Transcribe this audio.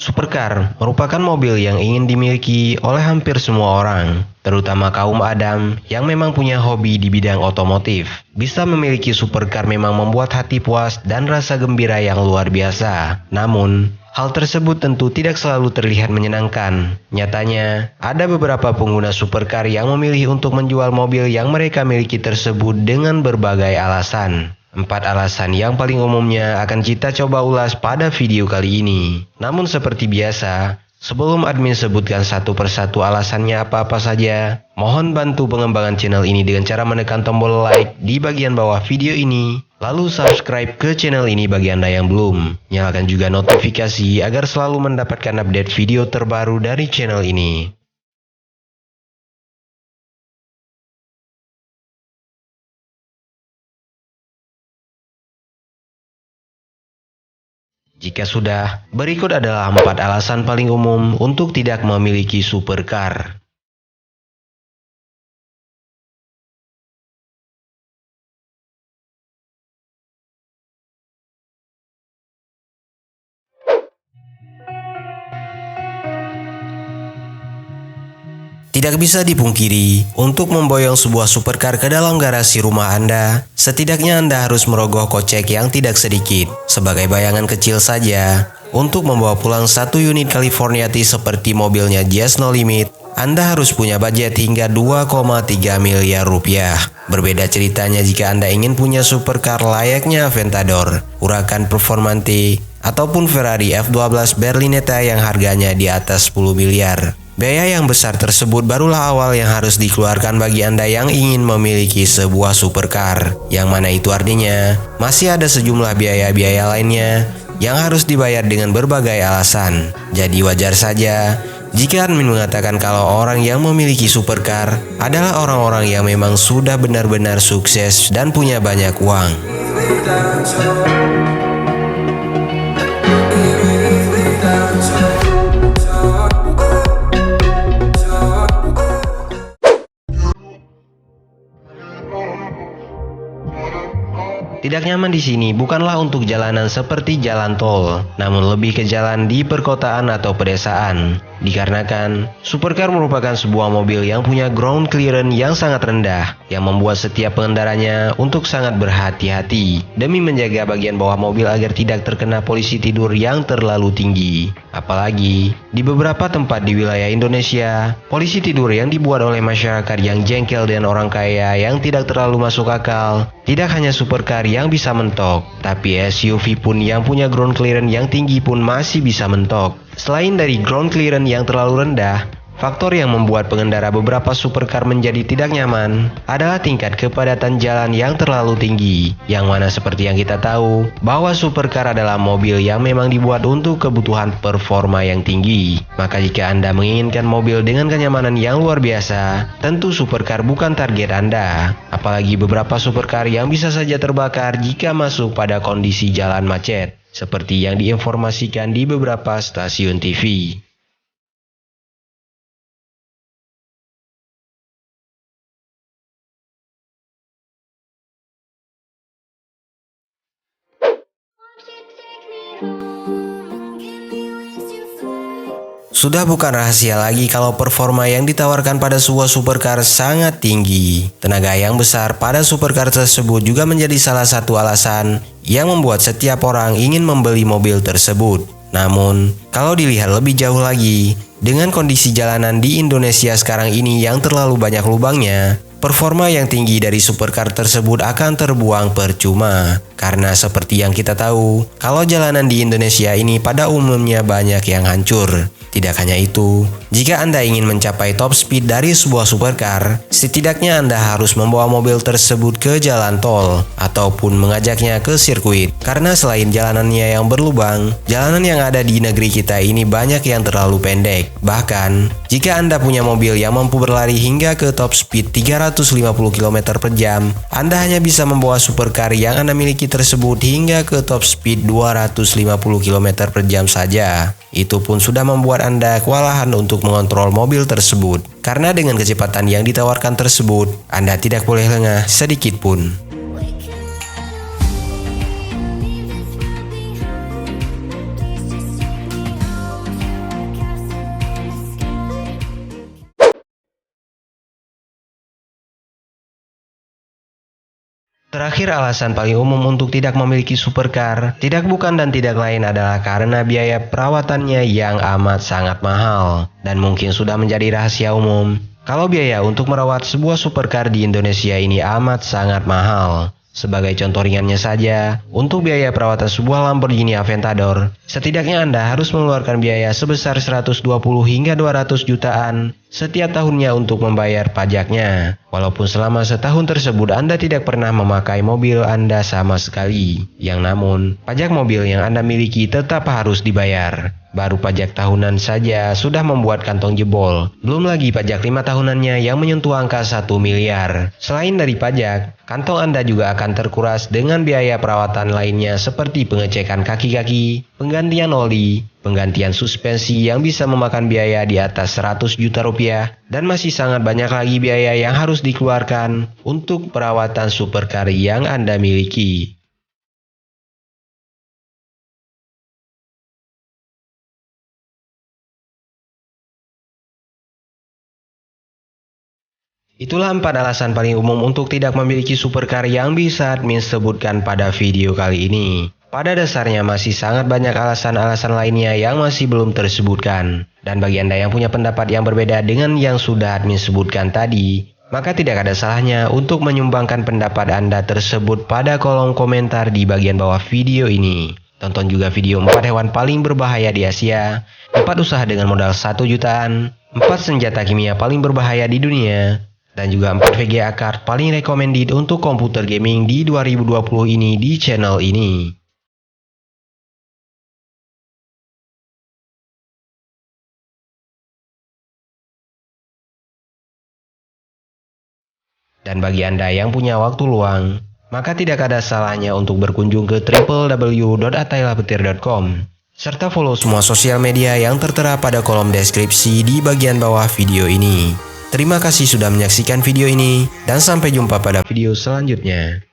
Supercar merupakan mobil yang ingin dimiliki oleh hampir semua orang, terutama kaum Adam yang memang punya hobi di bidang otomotif. Bisa memiliki supercar memang membuat hati puas dan rasa gembira yang luar biasa. Namun, hal tersebut tentu tidak selalu terlihat menyenangkan. Nyatanya, ada beberapa pengguna supercar yang memilih untuk menjual mobil yang mereka miliki tersebut dengan berbagai alasan. 4 alasan yang paling umumnya akan kita coba ulas pada video kali ini. Namun seperti biasa, sebelum admin sebutkan satu persatu alasannya apa-apa saja, mohon bantu pengembangan channel ini dengan cara menekan tombol like di bagian bawah video ini. Lalu subscribe ke channel ini bagi Anda yang belum. Nyalakan juga notifikasi agar selalu mendapatkan update video terbaru dari channel ini. Jika sudah, berikut adalah 4 alasan paling umum untuk tidak memiliki supercar. Tidak bisa dipungkiri, untuk memboyong sebuah supercar ke dalam garasi rumah Anda, setidaknya Anda harus merogoh kocek yang tidak sedikit. Sebagai bayangan kecil saja, untuk membawa pulang satu unit California T seperti mobilnya Jazz No Limit, Anda harus punya budget hingga 2,3 miliar rupiah. Berbeda ceritanya jika Anda ingin punya supercar layaknya Aventador, Huracan Performante, ataupun Ferrari F12 Berlinetta yang harganya di atas 10 miliar. Biaya yang besar tersebut barulah awal yang harus dikeluarkan bagi Anda yang ingin memiliki sebuah supercar, yang mana itu artinya masih ada sejumlah biaya-biaya lainnya yang harus dibayar dengan berbagai alasan. Jadi wajar saja jika admin mengatakan kalau orang yang memiliki supercar adalah orang-orang yang memang sudah benar-benar sukses dan punya banyak uang. Tidak nyaman di sini bukanlah untuk jalanan seperti jalan tol, namun lebih ke jalan di perkotaan atau pedesaan. Dikarenakan, supercar merupakan sebuah mobil yang punya ground clearance yang sangat rendah, yang membuat setiap pengendaranya untuk sangat berhati-hati demi menjaga bagian bawah mobil agar tidak terkena polisi tidur yang terlalu tinggi. Apalagi, di beberapa tempat di wilayah Indonesia, polisi tidur yang dibuat oleh masyarakat yang jengkel dan orang kaya yang tidak terlalu masuk akal. Tidak hanya supercar yang bisa mentok, tapi SUV pun yang punya ground clearance yang tinggi pun masih bisa mentok. Selain dari ground clearance yang terlalu rendah, faktor yang membuat pengendara beberapa supercar menjadi tidak nyaman adalah tingkat kepadatan jalan yang terlalu tinggi, yang mana seperti yang kita tahu bahwa supercar adalah mobil yang memang dibuat untuk kebutuhan performa yang tinggi. Maka jika Anda menginginkan mobil dengan kenyamanan yang luar biasa, tentu supercar bukan target Anda. Apalagi beberapa supercar yang bisa saja terbakar jika masuk pada kondisi jalan macet, seperti yang diinformasikan di beberapa stasiun TV. Sudah bukan rahasia lagi kalau performa yang ditawarkan pada sebuah supercar sangat tinggi. Tenaga yang besar pada supercar tersebut juga menjadi salah satu alasan yang membuat setiap orang ingin membeli mobil tersebut. Namun, kalau dilihat lebih jauh lagi, dengan kondisi jalanan di Indonesia sekarang ini yang terlalu banyak lubangnya, performa yang tinggi dari supercar tersebut akan terbuang percuma. Karena seperti yang kita tahu, kalau jalanan di Indonesia ini pada umumnya banyak yang hancur. Tidak hanya itu, jika Anda ingin mencapai top speed dari sebuah supercar, setidaknya Anda harus membawa mobil tersebut ke jalan tol ataupun mengajaknya ke sirkuit. Karena selain jalanannya yang berlubang, jalanan yang ada di negeri kita ini banyak yang terlalu pendek. Bahkan, jika Anda punya mobil yang mampu berlari hingga ke top speed 350 km per jam, Anda hanya bisa membawa supercar yang Anda miliki tersebut hingga ke top speed 250 km per jam saja. Itu pun sudah membuat Anda kewalahan untuk mengontrol mobil tersebut. Karena dengan kecepatan yang ditawarkan tersebut, Anda tidak boleh lengah sedikit pun. Terakhir, alasan paling umum untuk tidak memiliki supercar bukan dan tidak lain adalah karena biaya perawatannya yang amat sangat mahal. Dan mungkin sudah menjadi rahasia umum kalau biaya untuk merawat sebuah supercar di Indonesia ini amat sangat mahal. Sebagai contoh ringannya saja, untuk biaya perawatan sebuah Lamborghini Aventador, setidaknya Anda harus mengeluarkan biaya sebesar 120 hingga 200 jutaan setiap tahunnya untuk membayar pajaknya. Walaupun selama setahun tersebut Anda tidak pernah memakai mobil Anda sama sekali. Yang namun, pajak mobil yang Anda miliki tetap harus dibayar. Baru pajak tahunan saja sudah membuat kantong jebol. Belum lagi pajak 5 tahunannya yang menyentuh angka 1 miliar. Selain dari pajak, kantong Anda juga akan terkuras dengan biaya perawatan lainnya seperti pengecekan kaki-kaki, penggantian oli, penggantian suspensi yang bisa memakan biaya di atas 100 juta rupiah, dan masih sangat banyak lagi biaya yang harus dikeluarkan untuk perawatan supercar yang Anda miliki. Itulah 4 alasan paling umum untuk tidak memiliki supercar yang bisa admin sebutkan pada video kali ini. Pada dasarnya masih sangat banyak alasan-alasan lainnya yang masih belum tersebutkan. Dan bagi Anda yang punya pendapat yang berbeda dengan yang sudah admin sebutkan tadi, maka tidak ada salahnya untuk menyumbangkan pendapat Anda tersebut pada kolom komentar di bagian bawah video ini. Tonton juga video 4 hewan paling berbahaya di Asia, 4 usaha dengan modal 1 jutaan, 4 senjata kimia paling berbahaya di dunia, dan juga 4 VGA card paling recommended untuk komputer gaming di 2020 ini di channel ini. Dan bagi Anda yang punya waktu luang, maka tidak ada salahnya untuk berkunjung ke www.atailahpetir.com serta follow semua sosial media yang tertera pada kolom deskripsi di bagian bawah video ini. Terima kasih sudah menyaksikan video ini, dan sampai jumpa pada video selanjutnya.